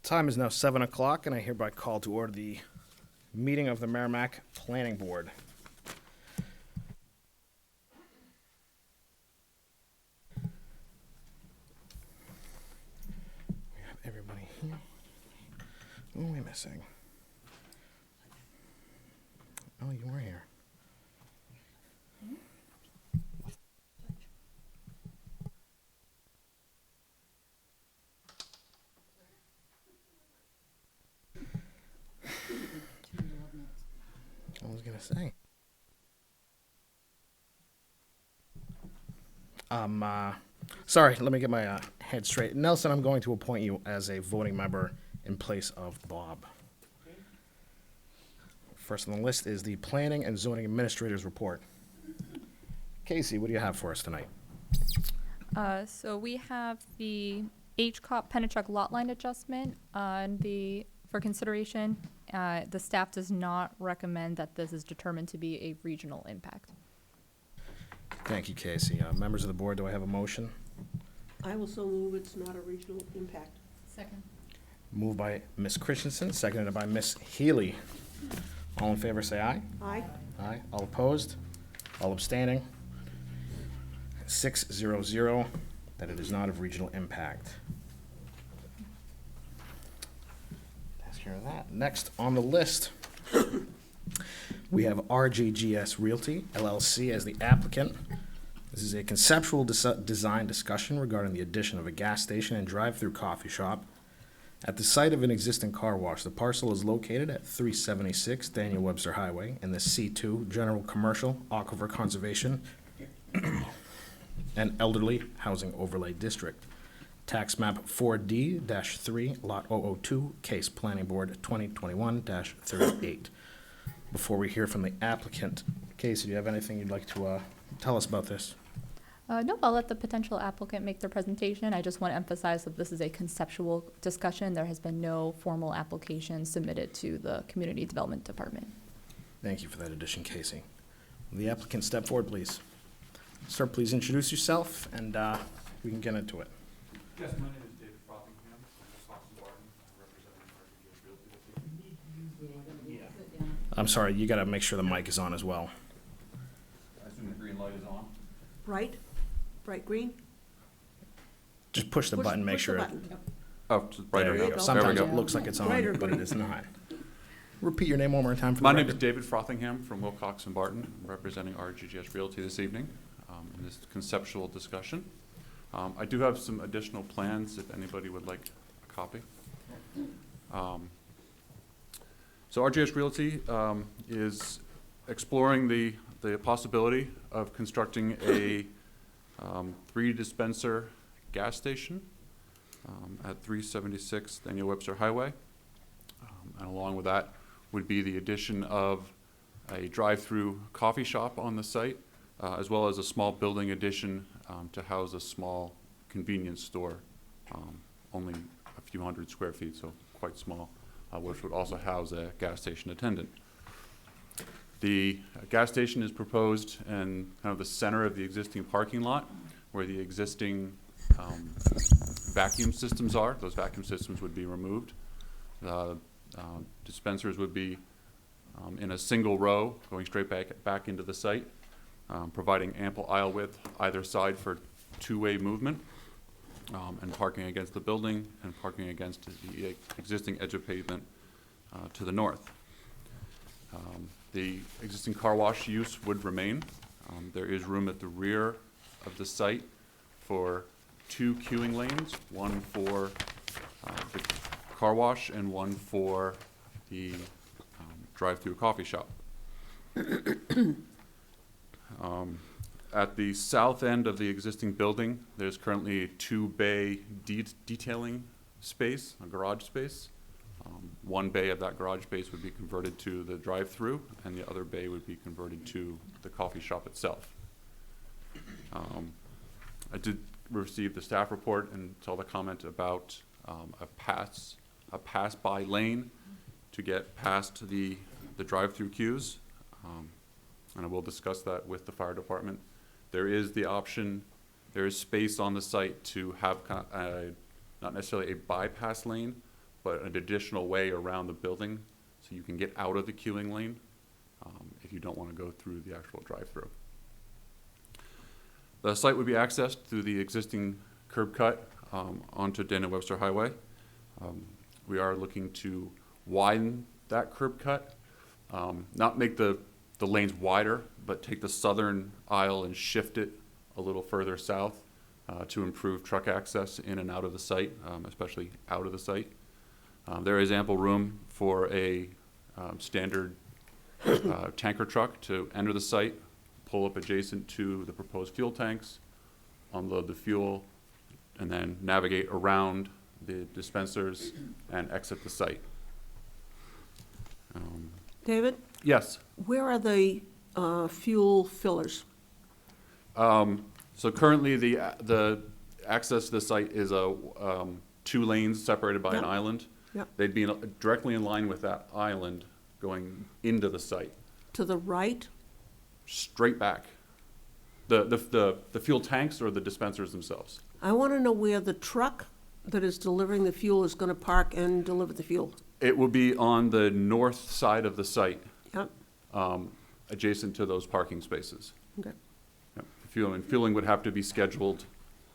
Time is now 7 o'clock, and I hereby call to order the meeting of the Merrimack Planning Board. We have everybody here. Who are we missing? Oh, you were here. I was gonna say. Sorry, let me get my head straight. Nelson, I'm going to appoint you as a voting member in place of Bob. First on the list is the Planning and Zoning Administrator's Report. Casey, what do you have for us tonight? So we have the HCOP Pennachuck lot line adjustment for consideration. The staff does not recommend that this is determined to be a regional impact. Thank you, Casey. Members of the board, do I have a motion? I will so move it's not a regional impact. Second. Moved by Ms. Christensen, seconded by Ms. Healy. All in favor, say aye. Aye. Aye. All opposed? All abstaining? 6-0-0, that it is not of regional impact. Take care of that. Next on the list, we have Rggs Realty Llc as the applicant. This is a conceptual design discussion regarding the addition of a gas station and drive-through coffee shop at the site of an existing car wash. The parcel is located at 376 Daniel Webster Highway in the C2 General Commercial Aquifer Conservation and Elderly Housing Overlay District. Tax map 4D-3, lot 002, case planning board 2021-38. Before we hear from the applicant, Casey, do you have anything you'd like to tell us about this? No, I'll let the potential applicant make their presentation. I just want to emphasize that this is a conceptual discussion. There has been no formal application submitted to the Community Development Department. Thank you for that addition, Casey. Will the applicant step forward, please? Sir, please introduce yourself, and we can get into it. Yes, my name is David Frothingham. I'm Fox and Barton. I'm representing Rggs Realty this evening. I'm sorry, you got to make sure the mic is on as well. I assume the green light is on. Bright green? Just push the button, make push sure. the button. Oh, just brighter. There you go. go. Sometimes There it we go. looks like it's on, Brighter but it green. is not. Repeat your name one more time for the My name is record. David Frothingham from Wilcox and Barton. I'm representing Rggs Realty this evening in this conceptual discussion. I do have some additional plans if anybody would like a copy. So Rggs Realty is exploring the possibility of constructing a 3-dispenser gas station at 376 Daniel Webster Highway. And along with that would be the addition of a drive-through coffee shop on the site, as well as a small building addition to house a small convenience store, only a few hundred square feet, so quite small, which would also house a gas station attendant. The gas station is proposed in kind of the center of the existing parking lot, where the existing vacuum systems are. Those vacuum systems would be removed. The dispensers would be in a single row, going straight back into the site, providing ample aisle width either side for two-way movement, and parking against the building and parking against the existing edge of pavement to the north. The existing car wash use would remain. There is room at the rear of the site for 2 queuing lanes, one for the car wash and one for the drive-through coffee shop. At the south end of the existing building, there's currently a 2-bay detailing space, a garage space. One bay of that garage space would be converted to the drive-through, and the other bay would be converted to the coffee shop itself. I did receive the staff report and saw the comment about a pass-by lane to get past the drive-through queues, and I will discuss that with the fire department. There is the option, there is space on the site to have not necessarily a bypass lane, but an additional way around the building so you can get out of the queuing lane if you don't want to go through the actual drive-through. The site would be accessed through the existing curb cut onto Daniel Webster Highway. We are looking to widen that curb cut, not make the lanes wider, but take the southern aisle and shift it a little further south to improve truck access in and out of the site, especially out of the site. There is ample room for a standard tanker truck to enter the site, pull up adjacent to the proposed fuel tanks, unload the fuel, and then navigate around the dispensers and exit the site. David, Yes. where are the fuel fillers? So currently, the access to the site is two lanes separated by an Yep. island. Yep. They'd be directly in line with that island going into the site, To the right? straight back. The fuel tanks or the dispensers themselves? I want to know where the truck that is delivering the fuel is going to park and deliver the fuel. It will be on the north side of the site, Yep, adjacent to those parking spaces. okay. Yep. Fueling would have to be scheduled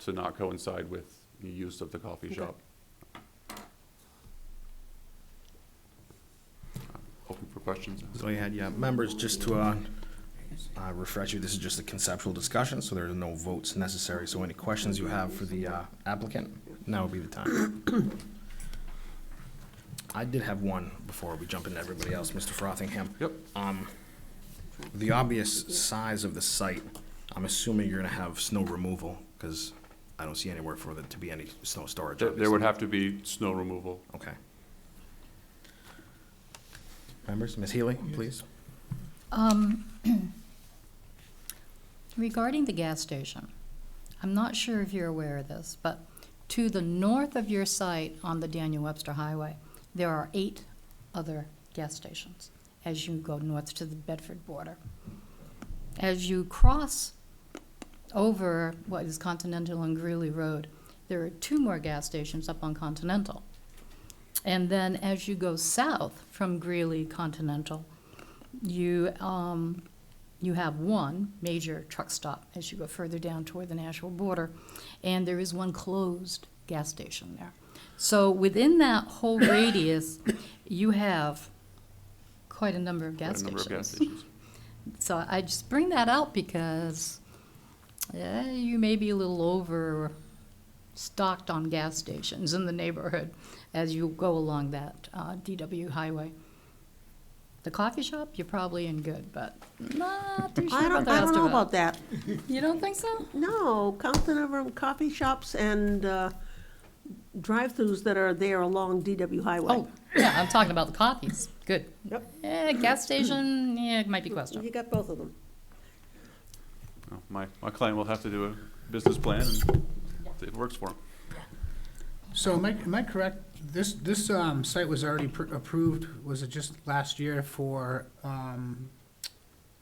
to not coincide with the use of the coffee Okay. shop. Open for questions. So you had, yeah, members, just to refresh you, this is just a conceptual discussion, so there are no votes necessary. So any questions you have for the applicant, now would be the time. I did have one before we jump into everybody else, Mr. Frothingham. Yep. The obvious size of the site, I'm assuming you're gonna have snow removal, because I don't see anywhere for there to be any snow storage, There obviously. would have to be snow removal. Okay. Members, Ms. Healy, please. Regarding the gas station, I'm not sure if you're aware of this, but to the north of your site on the Daniel Webster Highway, there are 8 other gas stations as you go north to the Bedford border. As you cross over what is Continental and Greeley Road, there are 2 more gas stations up on Continental. And then as you go south from Greeley Continental, you have one major truck stop as you go further down toward the Nashville border, and there is one closed gas station there. So within that whole radius, you have quite a number of gas Quite a number of gas stations. stations. So I just bring that out because you may be a little overstocked on gas stations in the neighborhood as you go along that DW highway. The coffee shop, you're probably in good, but not too sure I about don't, the I rest don't know of about it. that. You don't think so? No, count the number of coffee shops and drive-throughs that are there along DW Highway. Oh, yeah, I'm talking about the coffees. Good. Yep. Gas station, it might be You questionable. got both of them. Well, my client will have to do a business plan and see if it works for him. So am I correct? This site was already approved, was it just last year for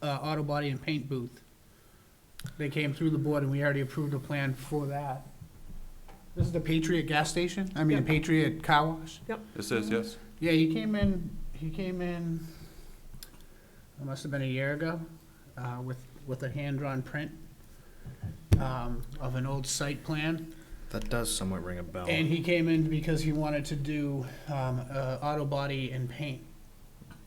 auto body and paint booth? They came through the board and we already approved a plan for that. This is the Patriot gas station? I mean, Yep. Patriot Car Wash? This is, yes? Yeah, he came in, it must have been a year ago, with a hand-drawn print of an old site plan. That does somewhat ring a bell. And he came in because he wanted to do auto body and paint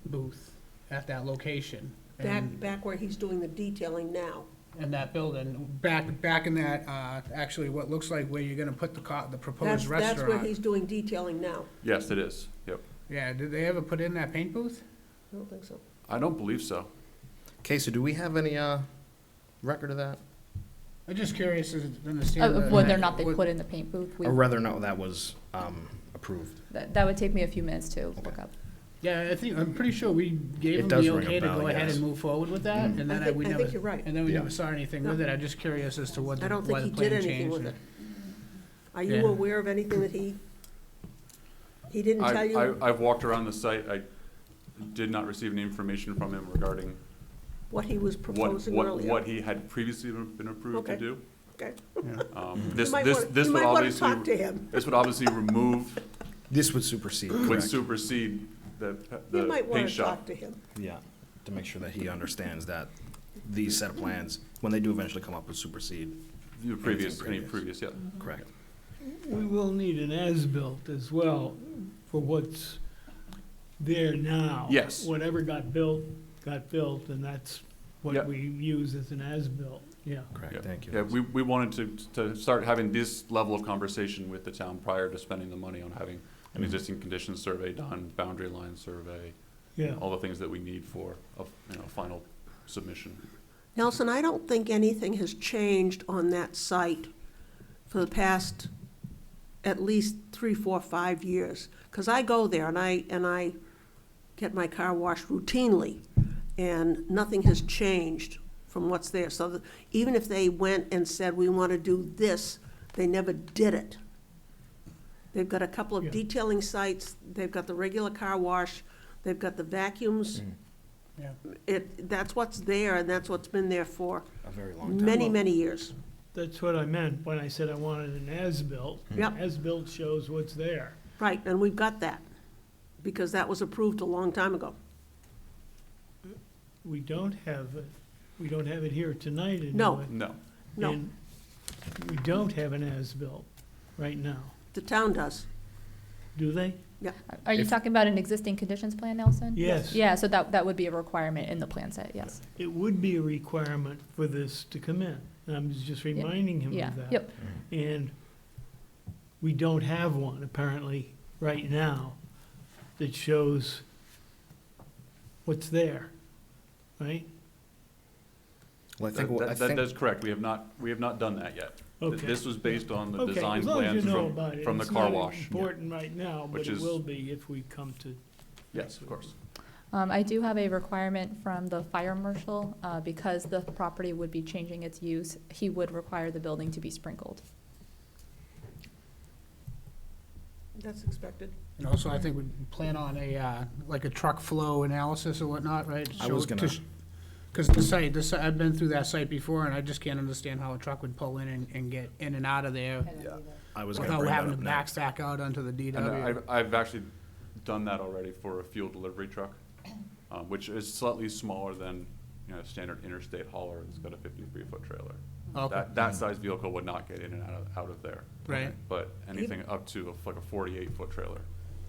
booth at that location. Back where he's doing the detailing now. In that building, back in that, actually what looks like where you're gonna put the proposed restaurant. That's where he's doing detailing now. Yes, it is, yep. Yeah, did they ever put in that paint booth? I don't think so. I don't believe so. Okay, so do we have any record of that? I'm just curious to understand. Of whether or not they what- put in the paint booth. Or whether or not that was approved? That would take me a few minutes to look up. Yeah, I'm pretty sure we gave It him does the ring a okay to bell, go ahead yes. and move forward with that, and then we I never. think you're right. And then we Yeah. never saw anything with it. I'm just curious as to what I don't why think the he plan did anything changed. with it. Are you Yeah. aware of anything that he didn't tell you I've walked around the site. I did not receive any information from him regarding what he was proposing earlier? what he had previously been approved to Okay. do. Okay. Yeah. You might wanna talk to him. This would obviously remove This would supersede, would correct? supersede the You might want paint to shop. talk to him. Yeah, to make sure that he understands that these set of plans, when they do eventually come up, would supersede. The any previous, yeah. Correct. We will need an as-built as well for what's there now. Yes. Whatever got built, and that's Yep. what we use as an as-built, yeah. Correct, Yeah. thank you. Yeah, we wanted to start having this level of conversation with the town prior to spending the money on having an Mhm. existing conditions survey done, boundary line survey, Yeah. all the things that we need for a, final submission. Nelson, I don't think anything has changed on that site for the past at least 3, 4, 5 years. Because I go there and I get my car washed routinely, and nothing has changed from what's there. So even if they went and said, we want to do this, they never did it. They've got a couple of Yeah. detailing sites, they've got the regular car wash, they've got the vacuums. Yeah. That's what's there, and that's what's been there for A very long time. many, many years. That's what I meant when I said I wanted an as-built. Yep. As-built shows what's there. Right, and we've got that, because that was approved a long time ago. We don't have it here tonight anyway. No. No. No. And we don't have an as-built right now, The town does. do they? Are you If- talking about an existing conditions plan, Nelson? Yes. Yeah, so that would be a requirement in the plan set, yes. It would be a requirement for this to come in. And I'm just reminding him Yeah, of that. yep. And we don't have one apparently right now that shows what's there, right? Well, I think, what- I think, That's correct. We have not done that yet. Okay. This was based on the Okay, design as long as plans you know about it. from the It's car not wash. important right now, but Which it is- will be if we come to. Yes, of course. I do have a requirement from the fire marshal, because the property would be changing its use, he would require the building to be sprinkled. That's expected. And also, I think we plan on like a truck flow analysis or whatnot, right? I was gonna- Because the site, I've been through that site before, and I just can't understand how a truck would pull in and get in and out of there I was gonna without bring that having to up back next. stack out onto the And DW. I've actually done that already for a fuel delivery truck, which is slightly smaller than, a standard interstate hauler that's got a 53-foot trailer. Okay. That size vehicle would not get in and out of there. Right. But anything up to like a 48-foot trailer.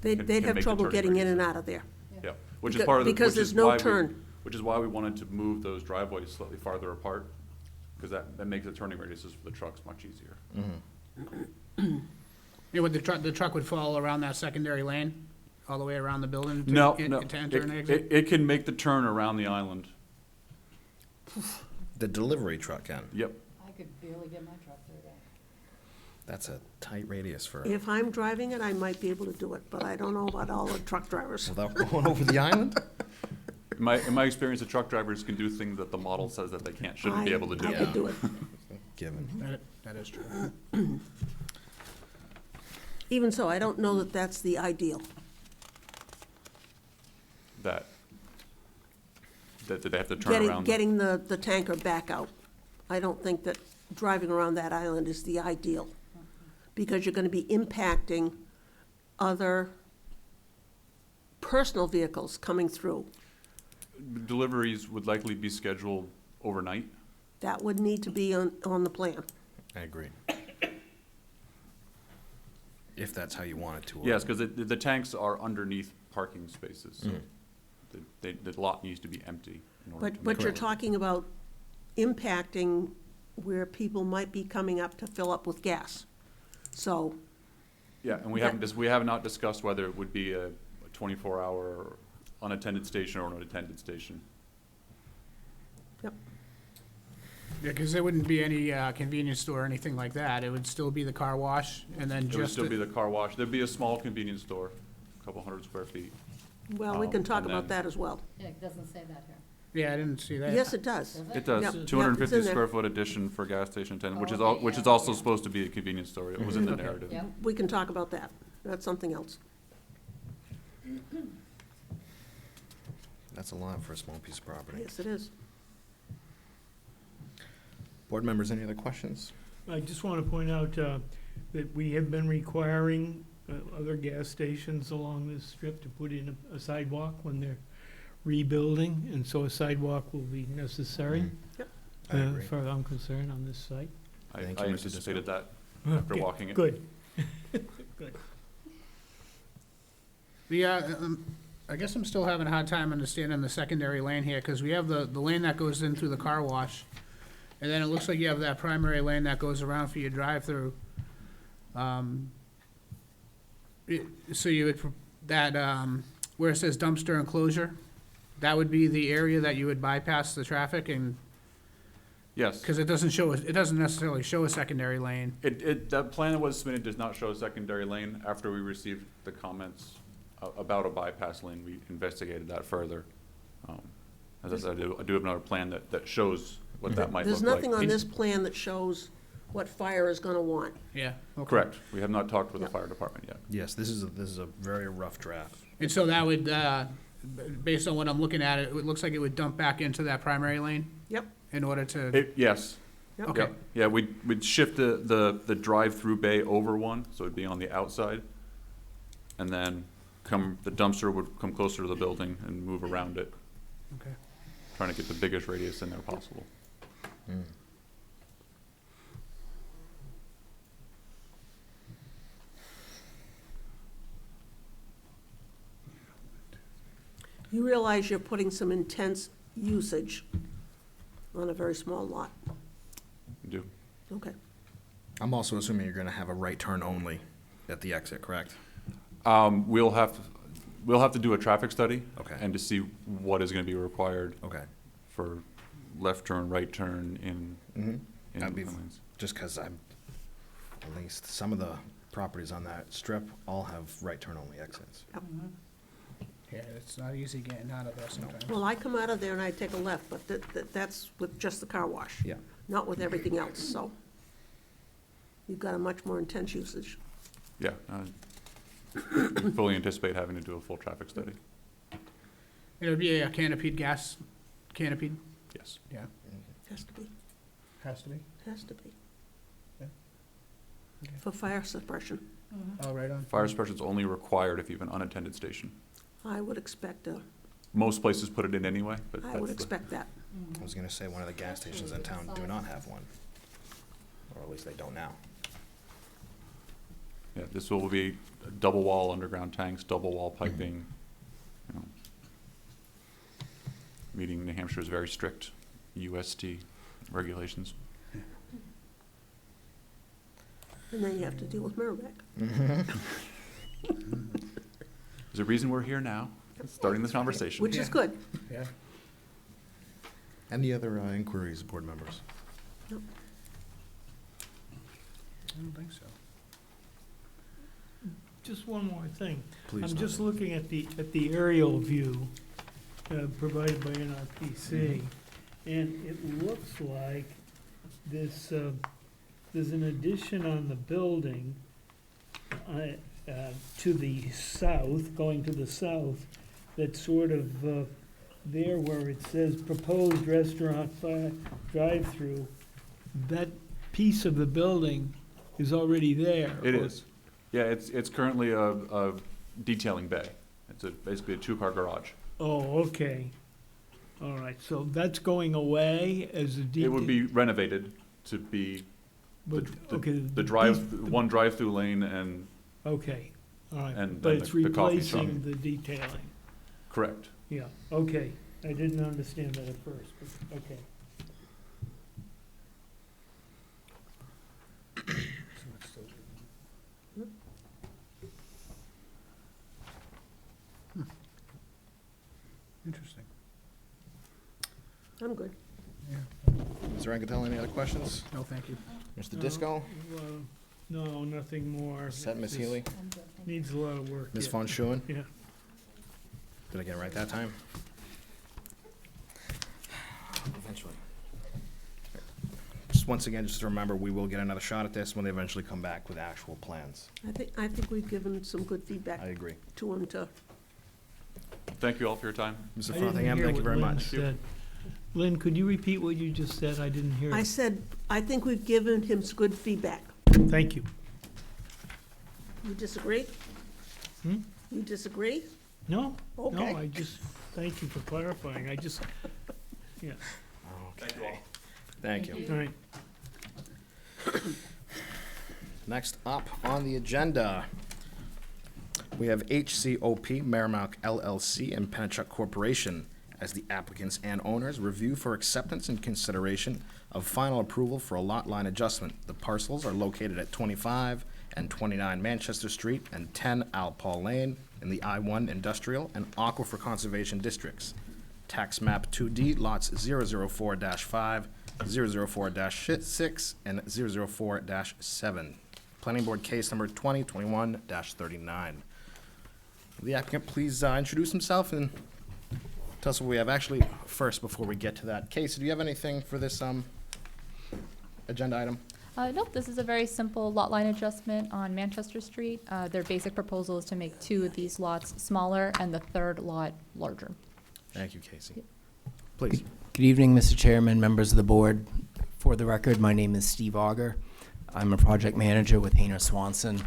They'd can have make the trouble turning getting in and radius. out of there. Yeah, which is Because- part of the. because which there's is no why we- turn. Which is why we wanted to move those driveways slightly farther apart, because that makes the turning radiuses for the trucks much easier. Yeah, would the truck would follow around that secondary lane, all the way around the building to No, to no. enter and exit? It can make the turn around the island. The delivery truck can. Yep. I could barely get my truck through that. That's a tight radius for, If I'm driving it, I might be able to do it, but I don't know about all the truck drivers. without going over the island? In my experience, the truck drivers can do things that the model says that they shouldn't be able to do. I could do it. Given. That is true. Even so, I don't know that that's the ideal. That they have to turn around. Getting the tanker back out. I don't think that driving around that island is the ideal, because you're gonna be impacting other personal vehicles coming through. Deliveries would likely be scheduled overnight. That would need to be on the plan. I agree. If that's how you want it to. Yes, because the tanks are underneath parking spaces, so the lot needs to be empty in order to make. But you're Correct. talking about impacting where people might be coming up to fill up with gas. So, Yeah, and we have not discussed whether it would be a 24-hour unattended station or an attended station. yep, Yeah, because there wouldn't be any convenience store or anything like that. It would still be the car wash, and then It would just, still be the car wash. There'd be a small convenience store, a couple hundred square feet. well, we can talk And about then- that as well. Yeah, it doesn't say that here. yeah, I didn't see that. Yes, it does. It does, Yep, yep, 250 it's in there. square foot addition for gas station attendant, which is Oh, okay, which is yeah, also yeah. supposed to be a convenience store. It was in the narrative. Yep. We can talk about that. That's something else. That's a lot for a small piece of property. Yes, it is. Board members, any other questions? I just want to point out that we have been requiring other gas stations along this strip to put in a sidewalk when they're rebuilding, and so a sidewalk will be necessary, I agree. as far as I'm concerned, on this site. Thank I you, Mr. anticipated that Okay, after walking it. Good. I guess I'm still having a hard time understanding the secondary lane here, because we have the lane that goes in through the car wash, and then it looks like you have that primary lane that goes around for your drive-through. So you would, where it says dumpster enclosure, that would be the area that you would bypass the traffic, and, Yes. because it doesn't necessarily show a secondary lane. That plan that was submitted does not show a secondary lane. After we received the comments about a bypass lane, we investigated that further. As I said, I do have another plan that shows what that might look There's like. nothing on this plan that shows what fire is gonna want. Yeah. Okay. Correct. We have not talked with the Yeah. fire department yet. Yes, this is a very rough draft. And so that would, based on what I'm looking at, it looks like it would dump back into that primary lane Yep, in order to, Yes. yep. okay. Yep. Yeah, we'd shift the drive-through bay over one, so it'd be on the outside. And then the dumpster would come closer to the building and move around it, Okay. trying to get the biggest radius in there possible. You realize you're putting some intense usage on a very small lot. We do. Okay. I'm also assuming you're gonna have a right turn only at the exit, correct? We'll have to do a traffic study. Okay. And to see what is gonna be required Okay. for left turn, right turn in That'd be, lanes. just because at least some of the properties on that strip all have right turn only exits. Yeah, it's not easy getting out of there sometimes. Well, I come out of there and I take a left, but that's with just the car wash. Yeah. Not with everything else, so. You've got a much more intense usage. Yeah. We fully anticipate having to do a full traffic study. It would be a canopied gas, canopied, Yes. yeah, Has to be, has to be. has to be. Yeah. Okay. For fire suppression. Oh, right on. Fire suppression is only required if you have an unattended station. I would expect Most places put it in anyway, but I would that's the, expect that. I was gonna say, one of the gas stations in town do not have one, or at least they don't now. yeah, this will be double wall underground tanks, double wall piping, you know, meeting New Hampshire's very strict UST regulations. And then you have to deal with Merrimack. There's a reason we're here now, starting this conversation. Which is Yeah. good. Yeah. Any other inquiries, board members? I don't think so. Just one more thing. Please. I'm just Norman. looking at the aerial view provided by NRPC, and it looks like this, there's an addition on the building to the south, going to the south, that's sort of there where it says proposed restaurant drive-through. That piece of the building is already there. It is. Yeah, it's currently a detailing bay. It's basically a two-car garage. Oh, okay. All right, so that's going away as a It would be renovated to be But, okay. one drive-through lane and, Okay, all right. and But then it's the coffee shop. replacing the detailing. Correct. Yeah, okay. I didn't understand that at first, but, okay. Interesting. I'm good. Mr. Anketell, any other questions? No, thank you. Mr. No. Disco? No, nothing more. Set, Ms. Just Healy? Needs a lot of work. Ms. yet. Von Schuen? Yeah. Did I get it right that time? Eventually. Just once again, just to remember, we will get another shot at this when they eventually come back with actual plans. I think we've given some good feedback I agree. to them to, Thank you all for your time. Mr. I didn't Frothingham, hear thank you what very Lynn much. said. Lynn, could you repeat what you just said? I didn't hear I it. said, I think we've given him some good feedback. Thank you. You disagree? Hmm? You disagree? No, no, Okay. I just, thank you for clarifying. I just, yeah, Okay. Thank you. all right. Next up on the agenda, we have HCOP Merrimack LLC and Pennachuck Corporation as the applicants and owners. Review for acceptance and consideration of final approval for a lot line adjustment. The parcels are located at 25 and 29 Manchester Street and 10 Alpal Lane in the I-1 Industrial and Aquifer Conservation Districts. Tax map 2D, lots 004-5, 004-6, and 004-7. Planning Board case number 2021-39. The applicant, please introduce himself and tell us what we have. Actually, first, before we get to that, Casey, do you have anything for this agenda item? Nope, this is a very simple lot line adjustment on Manchester Street. Their basic proposal is to make 2 of these lots smaller and the third lot larger. Thank you, Casey. Please. Good evening, Mr. Chairman, members of the board. For the record, my name is Steve Auger. I'm a project manager with Hayner Swanson,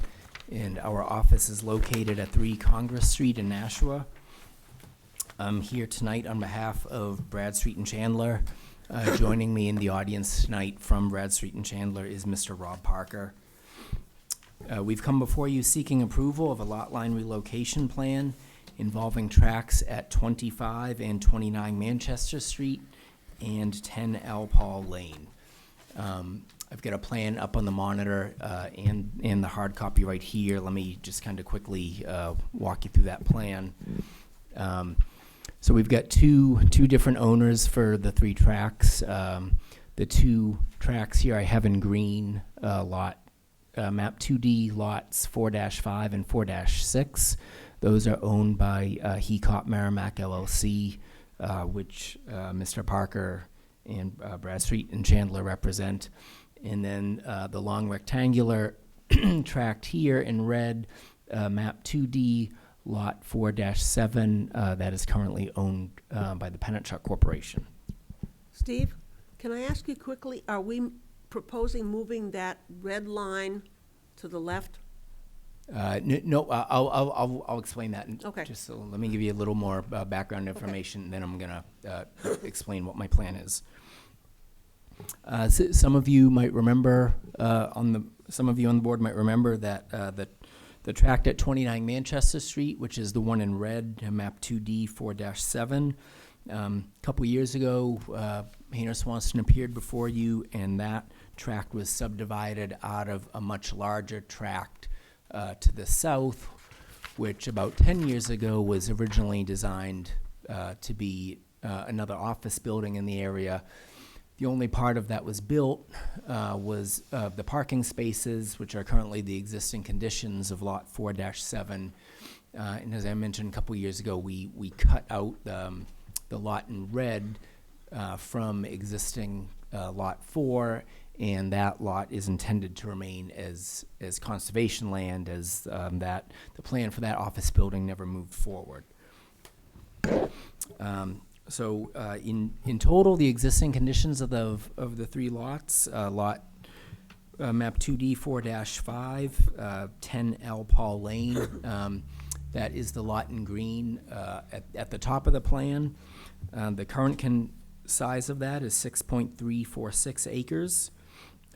and our office is located at 3 Congress Street in Nashua. I'm here tonight on behalf of Bradstreet and Chandler. Joining me in the audience tonight from Bradstreet and Chandler is Mr. Rob Parker. We've come before you seeking approval of a lot line relocation plan involving tracks at 25 and 29 Manchester Street and 10 Alpal Lane. I've got a plan up on the monitor and the hard copy right here. Let me just kind of quickly walk you through that plan. So we've got two different owners for the 3 tracks. The 2 tracks here I have in green, lot map 2D lots 4-5 and 4-6. Those are owned by HCOP Merrimack LLC, which Mr. Parker and Bradstreet and Chandler represent. And then the long rectangular tract here in red, map 2D, lot 4-7, that is currently owned by the Pennachuck Corporation. Steve, can I ask you quickly, are we proposing moving that red line to the left? No, I'll explain that. Okay. Just so let me give you a little more background information, and then I'm gonna explain what my plan is. Some of you might remember some of you on the board might remember that the tract at 29 Manchester Street, which is the one in red, map 2D 4-7. A couple years ago, Hayner Swanson appeared before you, and that tract was subdivided out of a much larger tract to the south, which about 10 years ago was originally designed to be another office building in the area. The only part of that was built was the parking spaces, which are currently the existing conditions of lot 4-7. And as I mentioned a couple years ago, we cut out the lot in red from existing lot 4, and that lot is intended to remain as conservation land, as that the plan for that office building never moved forward. So in total, the existing conditions of the 3 lots, lot map 2D 4-5, 10 Alpal Lane, that is the lot in green at the top of the plan. The current size of that is 6.346 acres.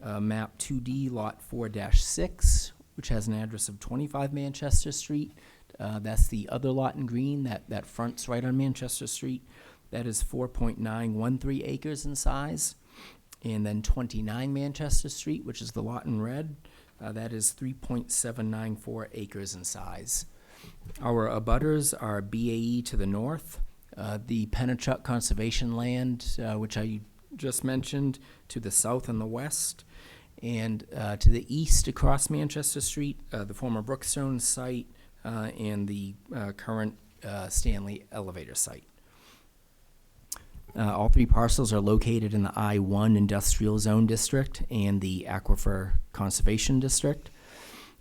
Map 2D lot 4-6, which has an address of 25 Manchester Street. That's the other lot in green that fronts right on Manchester Street. That is 4.913 acres in size. And then 29 Manchester Street, which is the lot in red, that is 3.794 acres in size. Our abutters are BAE to the north, the Pennachuck Conservation Land, which I just mentioned, to the south and the west, and to the east across Manchester Street, the former Brookstone site, and the current Stanley elevator site. All 3 parcels are located in the I-1 Industrial Zone District and the Aquifer Conservation District.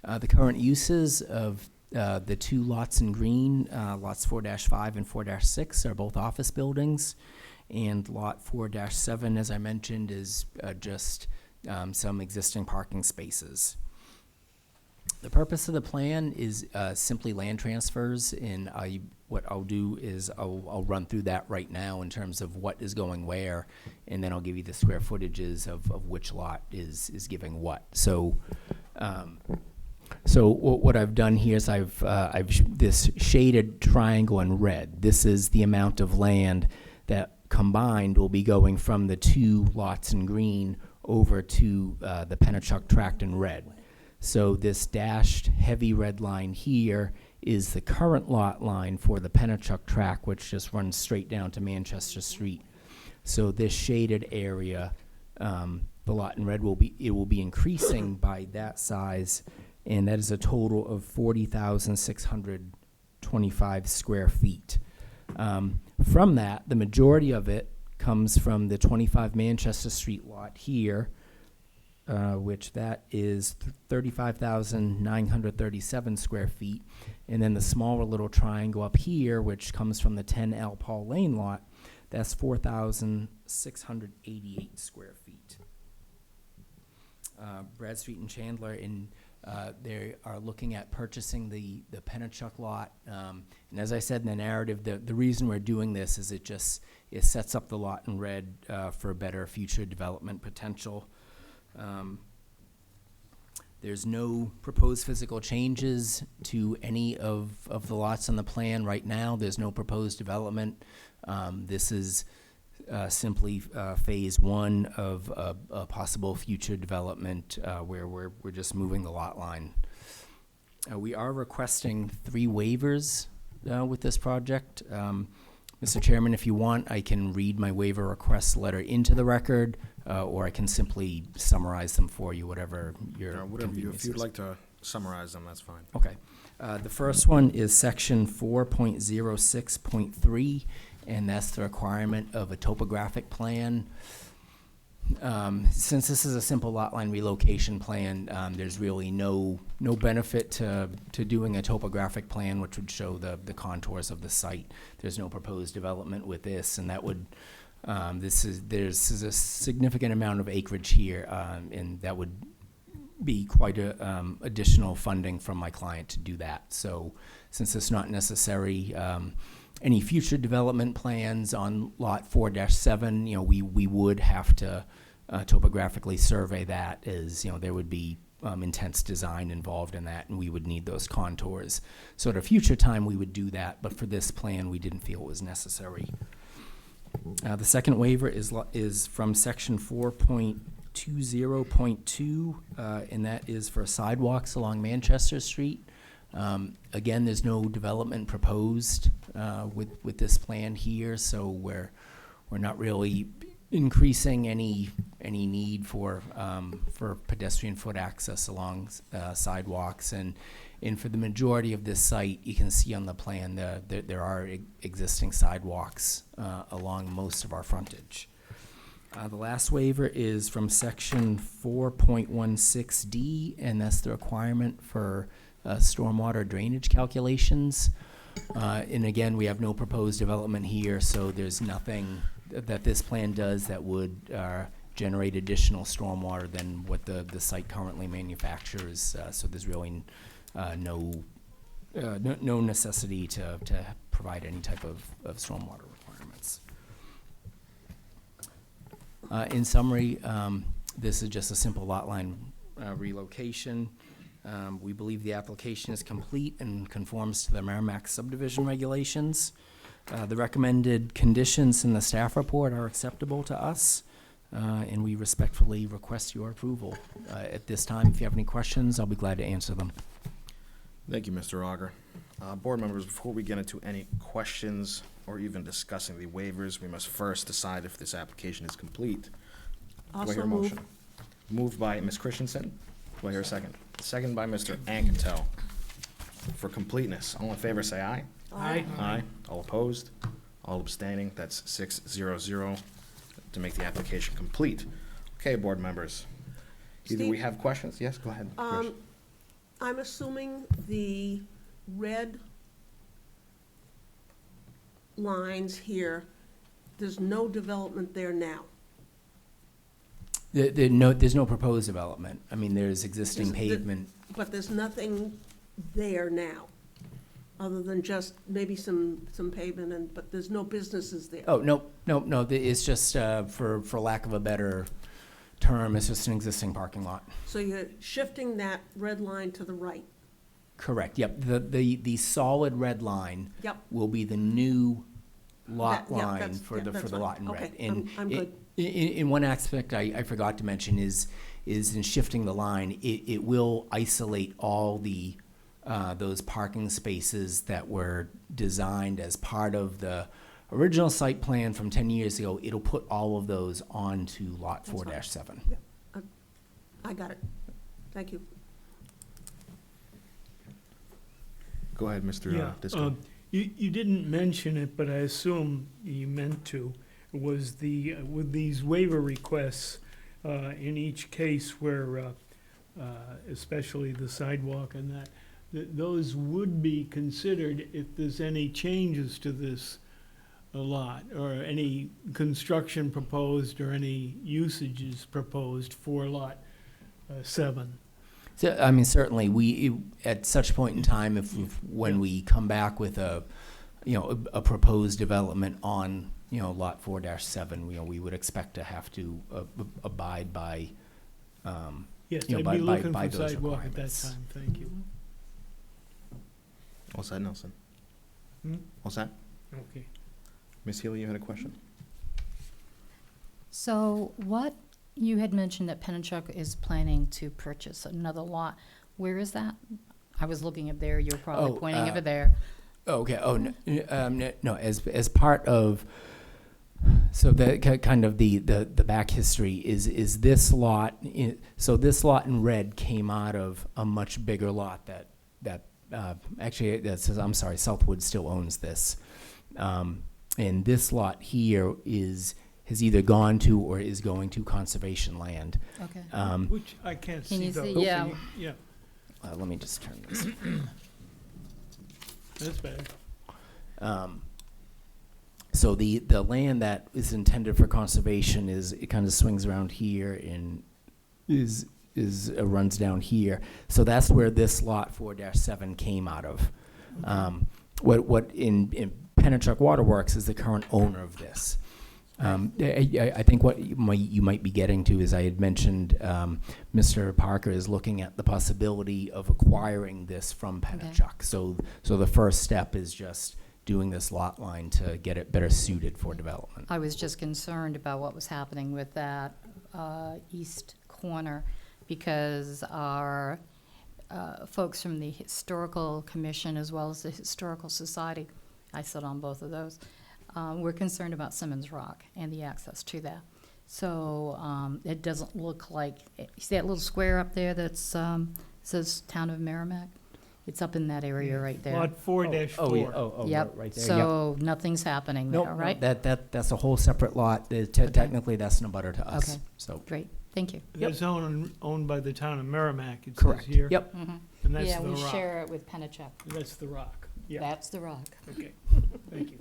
The current uses of the 2 lots in green, lots 4-5 and 4-6, are both office buildings, and lot 4-7, as I mentioned, is just some existing parking spaces. The purpose of the plan is simply land transfers, and what I'll do is I'll run through that right now in terms of what is going where, and then I'll give you the square footages of which lot is giving what. So, what I've done here is I've this shaded triangle in red. This is the amount of land that combined will be going from the two lots in green over to the Pennachuck tract in red. So this dashed heavy red line here is the current lot line for the Pennachuck tract, which just runs straight down to Manchester Street. So this shaded area, the lot in red will be increasing by that size, and that is a total of 40,625 square feet. From that, the majority of it comes from the 25 Manchester Street lot here, which that is 35,937 square feet. And then the smaller little triangle up here, which comes from the 10 L Paul Lane lot, that's 4,688 square feet. Bradstreet and Chandler, they are looking at purchasing the Pennachuck lot. And as I said in the narrative, the reason we're doing this is it sets up the lot in red for a better future development potential. There's no proposed physical changes to any of the lots on the plan right now. There's no proposed development. This is simply phase one of a possible future development where we're just moving the lot line. We are requesting 3 waivers with this project. Mr. Chairman, if you want, I can read my waiver request letter into the record, or I can simply summarize them for you, whatever your convenience If you'd is. like to summarize them, that's fine. Okay. The first one is section 4.06.3, and that's the requirement of a topographic plan. Since this is a simple lot line relocation plan, there's really no benefit to doing a topographic plan, which would show the contours of the site. There's no proposed development with this, and that would, there's a significant amount of acreage here, and that would be quite a additional funding from my client to do that. So since it's not necessary, any future development plans on lot 4-7, we would have to topographically survey that, as there would be intense design involved in that, and we would need those contours. So at a future time we would do that, but for this plan we didn't feel it was necessary. The second waiver is from section 4.20.2, and that is for sidewalks along Manchester Street. Again, there's no development proposed with this plan here, so we're not really increasing any need for pedestrian foot access along sidewalks, and for the majority of this site, you can see on the plan there are existing sidewalks along most of our frontage. The last waiver is from section 4.16D, and that's the requirement for stormwater drainage calculations. And again, we have no proposed development here, so there's nothing that this plan does that would generate additional stormwater than what the site currently manufactures. So there's really no necessity to provide any type of stormwater requirements. In summary, this is just a simple lot line relocation. We believe the application is complete and conforms to the Merrimack subdivision regulations. The recommended conditions in the staff report are acceptable to us, and we respectfully request your approval. At this time, if you have any questions, I'll be glad to answer them. Thank you, Mr. Auger. Board members, before we get into any questions or even discussing the waivers, we must first decide if this application is complete. Do I hear Also a move. motion? Moved by Ms. Christensen. Do I hear a second? Second by Mr. Ankentel. For completeness, all in favor say aye. Aye. Aye. All opposed? All abstaining? That's 6-0-0 to make the application complete. Okay, board members. Either we Steve? have questions? Yes, go ahead. Trish. I'm assuming the red lines here, there's no development there now. There's no proposed development. I mean, there's existing Is the- pavement. But there's nothing there now, other than just maybe some pavement and, but there's no businesses there. Oh, no, it's just, for lack of a better term, it's just an existing parking lot. So you're shifting that red line to the right. Correct, yep. The solid red line Yep. will be the new lot That- yeah, line that's- for yeah, the that's lot fine. in red. Okay, And I'm good. In one aspect I forgot to mention is in shifting the line, it will isolate all the, those parking spaces that were designed as part of the original site plan from 10 years ago. It'll put all of those onto lot That's fine. 4-7. I got it. Thank you. Go ahead, Mr. Yeah, Disco. you didn't mention it, but I assume you meant to, was with these waiver requests, in each case where, especially the sidewalk and that those would be considered if there's any changes to this lot, or any construction proposed, or any usages proposed for lot 7. So, I mean, certainly, at such point in time, when we come back with a proposed development on, lot 4-7, we would expect to have to abide by, Yes, You know, I'd by- be by- looking by for those sidewalk at that requirements. time, thank you. All set, Nelson? Hmm? All set? Okay. Ms. Healy, you had a question? So what, you had mentioned that Pennachuck is planning to purchase another lot. Where is that? I was looking up there, you were probably Oh, pointing over there. okay, no, as part of, so the kind of the back history is this lot, so this lot in red came out of a much bigger lot that actually, I'm sorry, Southwood still owns this. And this lot here has either gone to or is going to conservation land. Okay. Which I can't Can see you though. see? Yeah. Yeah, Let me just turn this. that's better. So the land that is intended for conservation it kind of swings around here and runs down here. So that's where this lot 4-7 came out of. What in Pennachuck Waterworks is the current owner of this. I think what you might be getting to is I had mentioned Mr. Parker is looking at the possibility of acquiring this from Pennachuck. So the first step is just doing this lot line to get it better suited for development. I was just concerned about what was happening with that east corner, because our folks from the Historical Commission as well as the Historical Society, I sit on both of those, we're concerned about Simmons Rock and the access to that. So it doesn't look like, you see that little square up there that's says Town of Merrimack? It's up in that area right there. Lot 4-4. Oh, yeah, Yep, right there. so nothing's happening there, Nope, right? that's a whole separate lot. Technically, that's an abutter to us. Okay. So Great, thank you. That's owned by the town of Merrimack, it says correct. here. Yep. And that's Yeah, the we rock. share it with Pennachuck. That's the rock. Yeah, That's the rock. okay, thank you.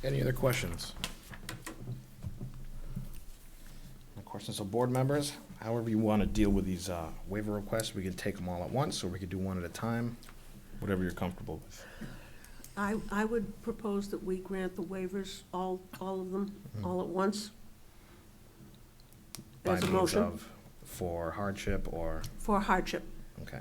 Any other questions? No questions, so board members, however you want to deal with these waiver requests, we can take them all at once, or we could do one at a time, whatever you're comfortable with. I would propose that we grant the waivers, all of them, all at once. By As a means motion of for hardship or, for hardship. okay.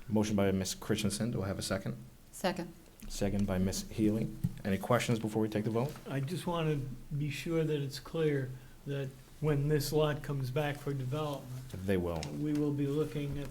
Motion by Ms. Christensen, do I have a second? Second. Second by Ms. Healy. Any questions before we take the vote? I just want to be sure that it's clear that when this lot comes back for development, They will. we will be looking at.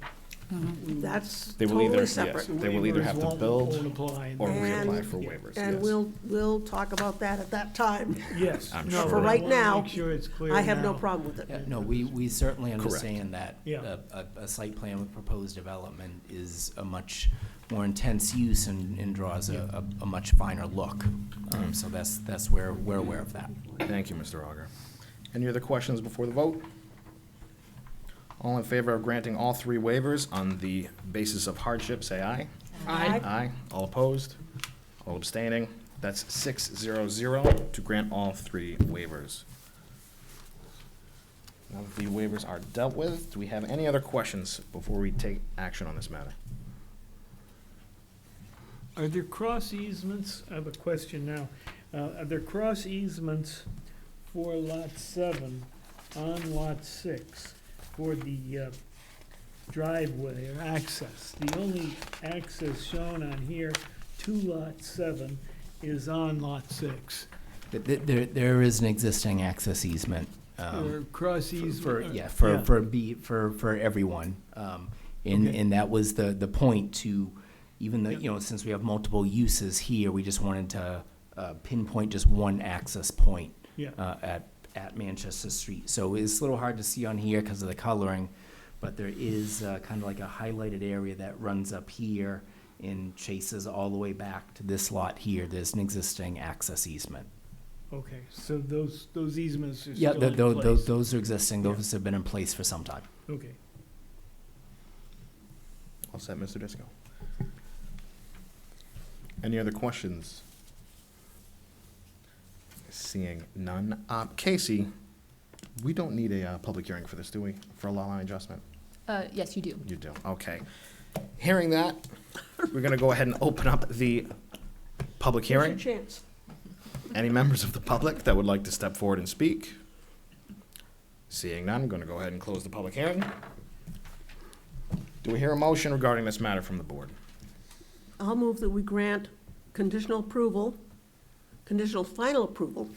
That's They will either, totally yes, separate. they will either waivers have to won't build apply. or And- reapply for waivers, And yes. we'll talk about that at that time. Yes. I'm no, sure. For I right wanna now, make sure it's clear I have no now. problem with it. Yeah, no, we certainly Correct. understand that Yeah. a site plan with proposed development is a much more intense use and draws a much finer look. So that's where we're aware of that. Thank you, Mr. Auger. Any other questions before the vote? All in favor of granting all three waivers on the basis of hardship, say aye. Aye. Aye. All opposed? All abstaining? That's 6-0-0 to grant all three waivers. Now that the waivers are dealt with, do we have any other questions before we take action on this matter? Are there cross easements? I have a question now. Are there cross easements for lot 7 on lot 6 for the driveway or access? The only access shown on here to lot 7 is on lot 6. There is an existing access easement. Or cross easement? For everyone. And that was the point to, even though, since we have multiple uses here, we just wanted to pinpoint just one access point at Manchester Street. So it's a little hard to see on here because of the coloring, but there is kind of like a highlighted area that runs up here and chases all the way back to this lot here. There's an existing access easement. Okay, so those easements are Yeah, still in place? those are existing. Those have been in place for some time. Okay. All set, Mr. Disco? Any other questions? Seeing none. Casey, we don't need a public hearing for this, do we? For a lot line adjustment? Yes, you do. You do, okay. Hearing that, we're gonna go ahead and open up the public Here's hearing. your chance. Any members of the public that would like to step forward and speak? Seeing none, I'm gonna go ahead and close the public hearing. Do we hear a motion regarding this matter from the board? I'll move that we grant conditional approval, conditional final approval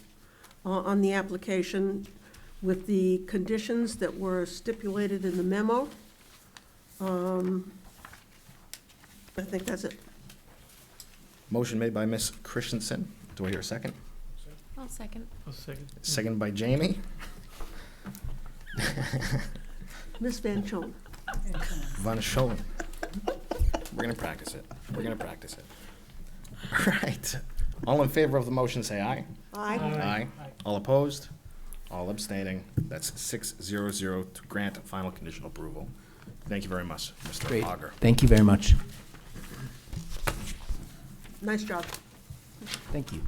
on the application with the conditions that were stipulated in the memo. I think that's it. Motion made by Ms. Christensen. Do I hear a second? I'll second. I'll second. Second by Jamie. Ms. Van Schoen. Van Schoen. We're gonna practice it. We're gonna practice it. All right. All in favor of the motion, say aye. Aye. Aye. All opposed? All abstaining. That's 6-0-0 to grant final conditional approval. Thank you very much, Mr. Great. Auger. Thank you very much. Nice job. Thank you.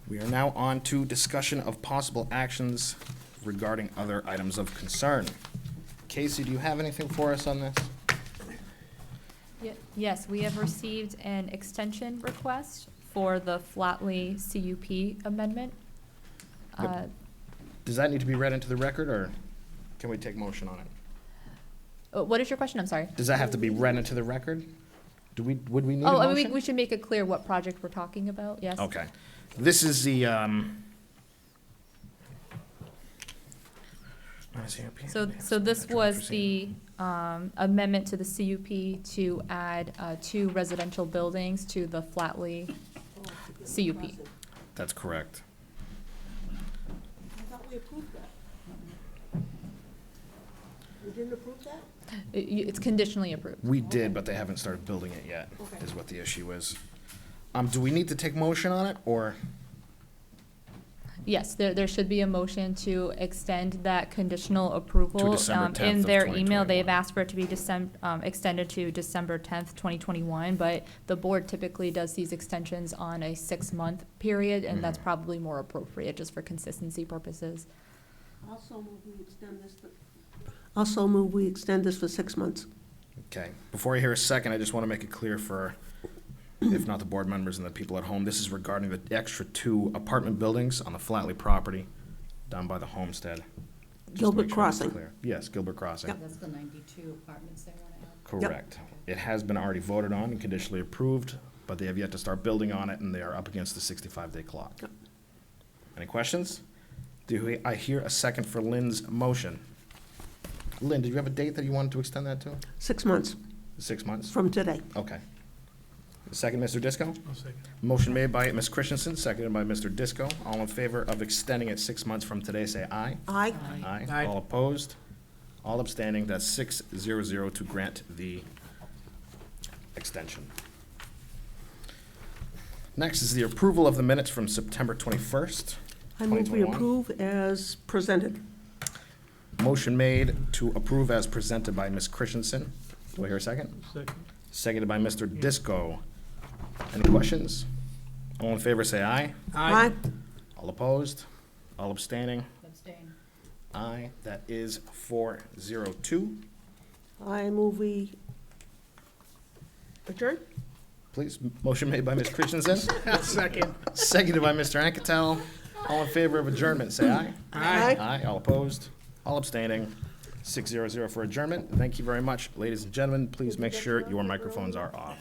We are now on to discussion of possible actions regarding other items of concern. Casey, do you have anything for us on this? Yes, we have received an extension request for the Flatley CUP amendment. Yep. Does that need to be read into the record, or can we take motion on it? What is your question? I'm sorry. Does that have to be read into the record? Would we need a Oh, I motion? mean, we should make it clear what project we're talking about, yes? Okay. This is the, So this was the amendment to the CUP to add 2 residential buildings to the Flatley CUP. That's correct. I thought we approved that. We didn't approve that? It's conditionally approved. We did, but they haven't started building it yet, Okay. is what the issue is. Do we need to take motion on it, or? Yes, there should be a motion to extend that conditional approval. December 10th In of their email, 2021. they've asked for it to be extended to December 10th, 2021, but the board typically does these extensions on a 6-month period, and that's probably more appropriate, just for consistency purposes. Also move we extend this Also move we extend this for 6 months. Okay, before I hear a second, I just want to make it clear for, if not the board members and the people at home, this is regarding the extra 2 apartment buildings on the Flatley property down by the homestead. Just to Gilbert make sure it's Crossing. clear. Yes, Gilbert Crossing. Yep. That's the 92 apartments they want to add. Correct. It has been already voted on and conditionally approved, but they have yet to start building on it, and they are up against the 65-day clock. Yep. Any questions? Do I hear a second for Lynn's motion? Lynn, did you have a date that you wanted to extend that to? 6 months 6 months? from today. Okay. Second, Mr. Disco? I'll second. Motion made by Ms. Christensen, seconded by Mr. Disco. All in favor of extending it 6 months from today, say aye. Aye. Aye. All opposed? All abstaining, that's 6-0-0 to grant the extension. Next is the approval of the minutes from September 21st, I move we 2021. approve as presented. Motion made to approve as presented by Ms. Christensen. Do I hear a second? Second. seconded by Mr. Disco. Any questions? All in favor, say aye. Aye. All opposed? All abstaining? Abstain. Aye. That is 402. I move we adjourn? Please, motion made by Ms. Christensen, Second. seconded by Mr. Anketell. All in favor of adjournment, say aye. Aye. Aye. All opposed? All abstaining? 600 for adjournment. Thank you very much. Ladies and gentlemen, please make sure your microphones are off.